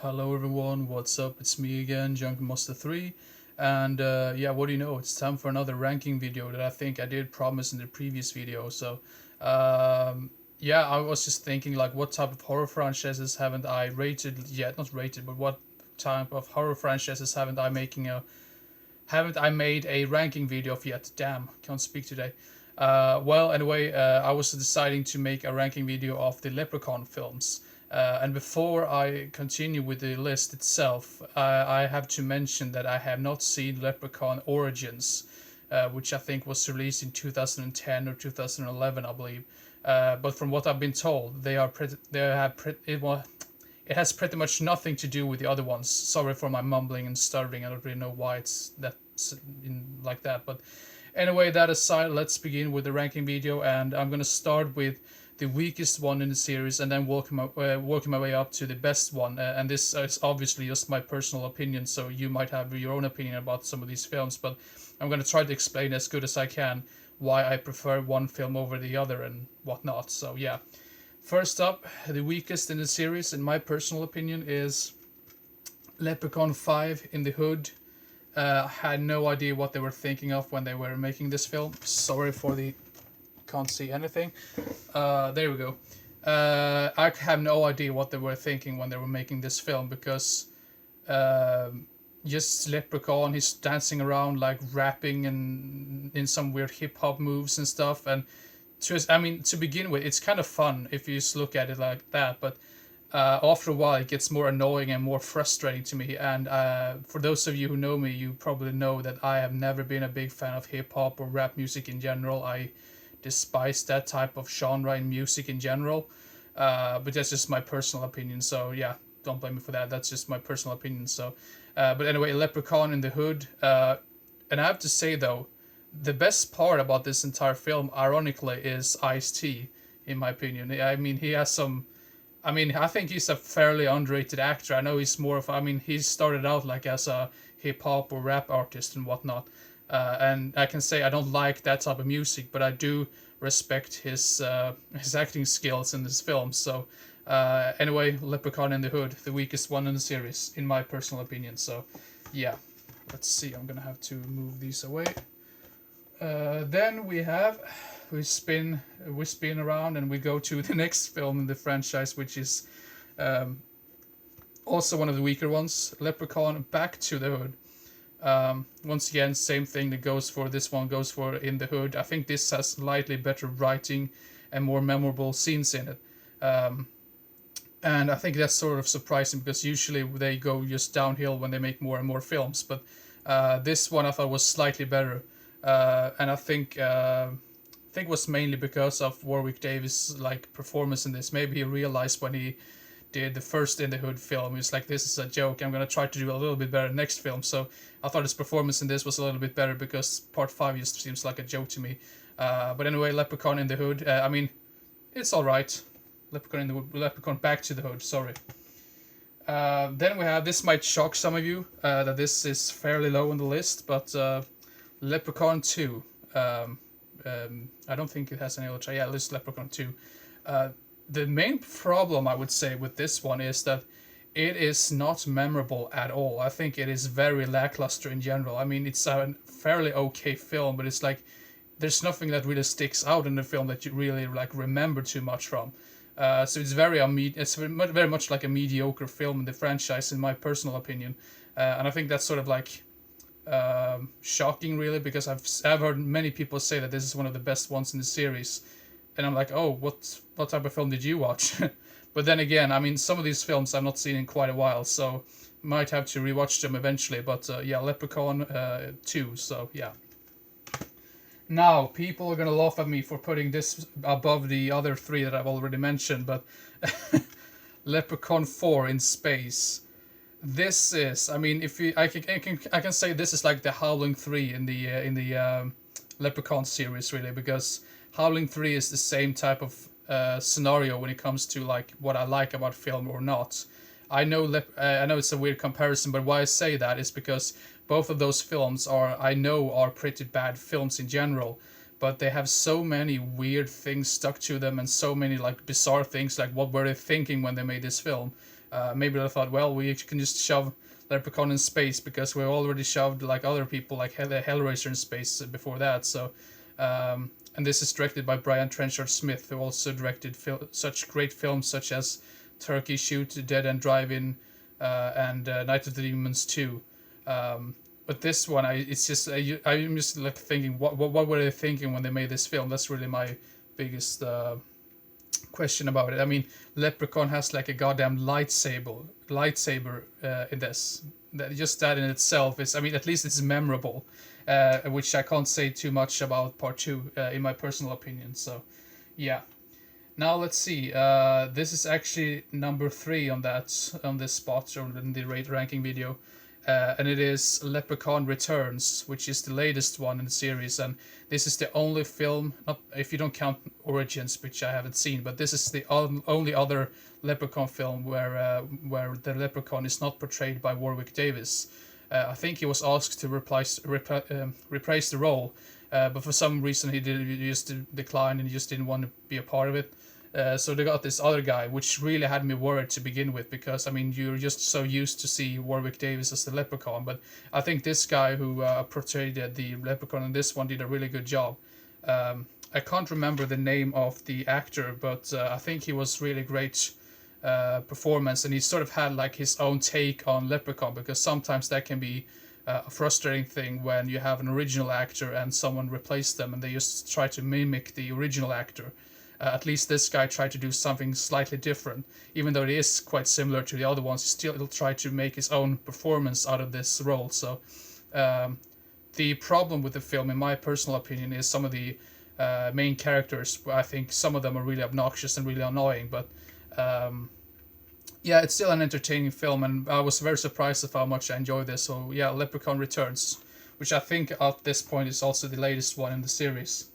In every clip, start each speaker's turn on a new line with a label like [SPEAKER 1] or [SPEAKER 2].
[SPEAKER 1] Hello everyone, what's up? It's me again, Monster 3. And yeah, what do you know? It's time for another ranking video that I think I did promise in the previous video. So yeah, I was just thinking like what type of horror franchises haven't I rated yet? Not rated, but what type of horror franchises haven't I made a ranking video of yet? Damn, can't speak today. Well, anyway, I was deciding to make a ranking video of the Leprechaun films. And before I continue with the list itself, I have to mention that I have not seen Leprechaun Origins, which I think was released in 2010 or 2011, I believe. But from what I've been told, it has pretty much nothing to do with the other ones. Sorry for my mumbling and stuttering. I don't really know why it's like that. But anyway, that aside, let's begin with the ranking video, and I'm gonna start with the weakest one in the series, and then working my way up to the best one. And this is obviously just my personal opinion, so you might have your own opinion about some of these films. But I'm gonna try to explain as good as I can why I prefer one film over the other and whatnot. So yeah. First up, the weakest in the series, in my personal opinion, is Leprechaun 5 in the Hood. Had no idea what they were thinking of when they were making this film. Sorry for the can't see anything. There we go. I have no idea what they were thinking when they were making this film because uh, just Leprechaun, he's dancing around like rapping and in some weird hip hop moves and stuff. And to begin with, it's kind of fun if you just look at it like that. But after a while, it gets more annoying and more frustrating to me. And for those of you who know me, you probably know that I have never been a big fan of hip hop or rap music in general. I despise that type of genre in music in general. But that's just my personal opinion. So yeah, don't blame me for that. That's just my personal opinion. So, but anyway, Leprechaun in the Hood. And I have to say though, the best part about this entire film, ironically, is Ice-T. In my opinion, I mean, he has some. I mean, I think he's a fairly underrated actor. I know he's more of. I mean, he started out like as a hip hop or rap artist and whatnot. And I can say I don't like that type of music, but I do respect his acting skills in this film. So anyway, Leprechaun in the Hood, the weakest one in the series, in my personal opinion. So yeah, let's see. I'm gonna have to move these away. Then we spin around and we go to the next film in the franchise, which is um, also one of the weaker ones, Leprechaun Back to the Hood. Once again, same thing that goes for this one goes for In the Hood. I think this has slightly better writing and more memorable scenes in it. Um, and I think that's sort of surprising because usually they go just downhill when they make more and more films. But this one I thought was slightly better, and I think was mainly because of Warwick Davis' like performance in this. Maybe he realized when he did the first In the Hood film, he's like, this is a joke. I'm gonna try to do a little bit better next film. So I thought his performance in this was a little bit better because part five just seems like a joke to me. But anyway, Leprechaun in the Hood. I mean, it's all right. Leprechaun Back to the Hood. Sorry. Then we have, this might shock some of you that this is fairly low on the list, but Leprechaun 2. I don't think it has any other. Yeah, this Leprechaun 2. Uh, the main problem I would say with this one is that it is not memorable at all. I think it is very lackluster in general. I mean, it's a fairly okay film, but it's like there's nothing that really sticks out in the film that you really like remember too much from. So it's very much like a mediocre film in the franchise, in my personal opinion, and I think that's sort of like shocking, really, because I've heard many people say that this is one of the best ones in the series, and I'm like, oh, what type of film did you watch? But then again, I mean, some of these films I've not seen in quite a while, so might have to rewatch them eventually. But yeah, Leprechaun 2. So yeah. Now, people are gonna laugh at me for putting this above the other three that I've already mentioned, but Leprechaun 4 in space. This is, I mean, if you, I can say this is like the Howling 3 in the Leprechaun series, really, because Howling 3 is the same type of scenario when it comes to like what I like about film or not. I know it's a weird comparison, but why I say that is because both of those films I know are pretty bad films in general, but they have so many weird things stuck to them and so many like bizarre things. Like, what were they thinking when they made this film? Maybe they thought, well, we can just shove Leprechaun in space because we already shoved like other people like Hellraiser in space before that. So, and this is directed by Brian Trenchard Smith, who also directed such great films such as Turkey Shoot, Dead End Drive-In, and Night of the Demons 2. But this one, I'm just like thinking, what were they thinking when they made this film? That's really my biggest question about it. I mean, Leprechaun has like a goddamn lightsaber in this. Just that in itself is, I mean, at least it's memorable, which I can't say too much about part two, in my personal opinion. So, yeah. Now let's see. This is actually number 3 on this spot or in the rate ranking video. And it is Leprechaun Returns, which is the latest one in the series, and this is the only film, not if you don't count Origins, which I haven't seen, but this is the only other Leprechaun film where the Leprechaun is not portrayed by Warwick Davis. I think he was asked to reprise the role, but for some reason he just declined and he just didn't want to be a part of it. So they got this other guy, which really had me worried to begin with, because I mean you're just so used to see Warwick Davis as the Leprechaun, but I think this guy who portrayed the Leprechaun in this one did a really good job. I can't remember the name of the actor, but I think he was really great performance, and he sort of had like his own take on Leprechaun, because sometimes that can be a frustrating thing when you have an original actor and someone replaced them and they just try to mimic the original actor. At least this guy tried to do something slightly different. Even though it is quite similar to the other ones, he still tried to make his own performance out of this role. So the problem with the film, in my personal opinion, is some of the main characters. I think some of them are really obnoxious and really annoying, but yeah, it's still an entertaining film, and I was very surprised of how much I enjoyed this. So yeah, Leprechaun Returns, which I think at this point is also the latest one in the series.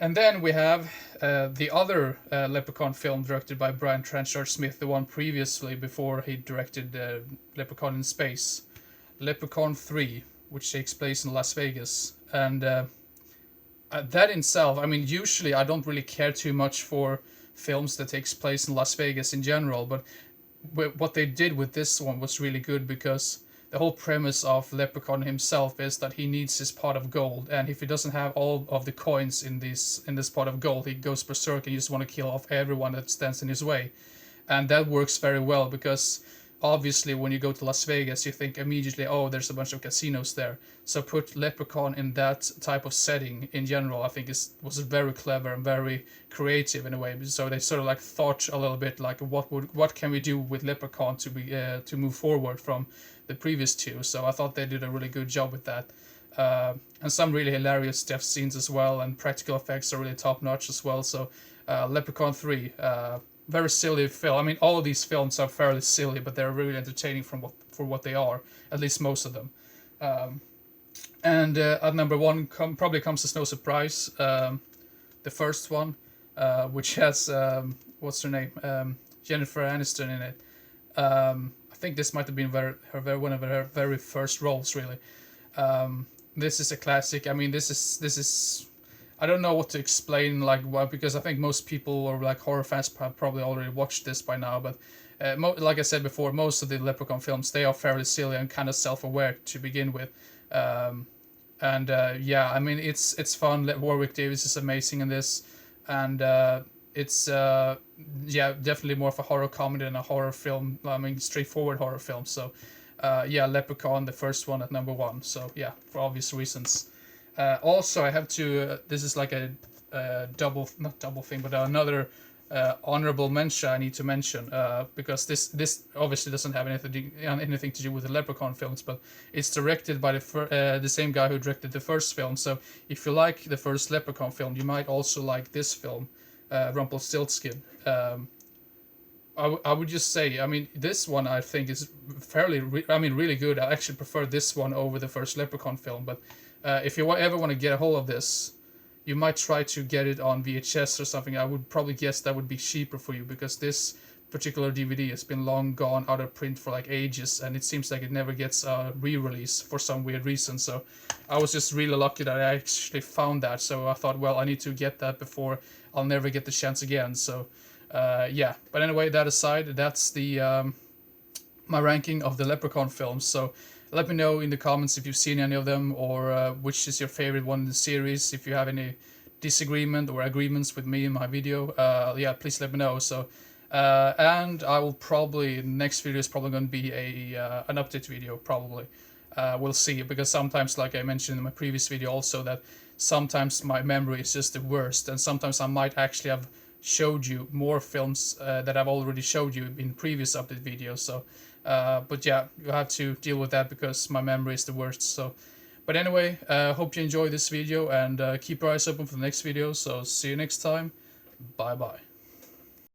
[SPEAKER 1] And then we have the other Leprechaun film directed by Brian Trenchard Smith, the one previously before he directed Leprechaun in Space, Leprechaun III, which takes place in Las Vegas. And that in itself, I mean, usually I don't really care too much for films that takes place in Las Vegas in general, but what they did with this one was really good, because the whole premise of Leprechaun himself is that he needs his pot of gold, and if he doesn't have all of the coins in this pot of gold, he goes berserk and you just want to kill off everyone that stands in his way. And that works very well, because obviously when you go to Las Vegas you think immediately, oh, there's a bunch of casinos there. So put Leprechaun in that type of setting in general, I think was very clever and very creative in a way. So they sort of like thought a little bit like what can we do with Leprechaun to move forward from the previous two. So I thought they did a really good job with that. And some really hilarious death scenes as well, and practical effects are really top notch as well. So Leprechaun 3, very silly film. I mean, all of these films are fairly silly, but they're really entertaining for what they are, at least most of them. And at number 1 probably comes as no surprise, the first one, which has what's her name, Jennifer Aniston in it. I think this might have been one of her very first roles, really. This is a classic. I mean, this is I don't know what to explain, like, why, because I think most people or like horror fans have probably already watched this by now. But like I said before, most of the Leprechaun films, they are fairly silly and kind of self-aware to begin with. Yeah, I mean, it's fun. Warwick Davis is amazing in this, and it's yeah, definitely more of a horror comedy than a horror film. I mean, straightforward horror film. So yeah, Leprechaun, the first one, at number 1. So yeah, for obvious reasons. Also, I have to. This is like a not double thing, but another honorable mention I need to mention, because this obviously doesn't have anything to do with the Leprechaun films, but it's directed by the same guy who directed the first film. So if you like the first Leprechaun film, you might also like this film, Rumpelstiltskin. I would just say, I mean, this one I think is really good. I actually prefer this one over the first Leprechaun film, but if you ever want to get a hold of this, you might try to get it on VHS or something. I would probably guess that would be cheaper for you, because this particular DVD has been long gone out of print for like ages, and it seems like it never gets a re-release for some weird reason. So I was just really lucky that I actually found that. So I thought, well, I need to get that before I'll never get the chance again. So Yeah, but anyway, that aside, that's the my ranking of the Leprechaun films. So let me know in the comments if you've seen any of them, or which is your favorite one in the series. If you have any disagreement or agreements with me in my video, yeah, please let me know. So and I will probably, next video is probably going to be a an update video, probably. We'll see, because sometimes, like I mentioned in my previous video also, that sometimes my memory is just the worst, and sometimes I might actually have showed you more films that I've already showed you in previous update videos. So but yeah, you have to deal with that because my memory is the worst. So but anyway, hope you enjoy this video, and keep your eyes open for the next video. So see you next time. Bye bye.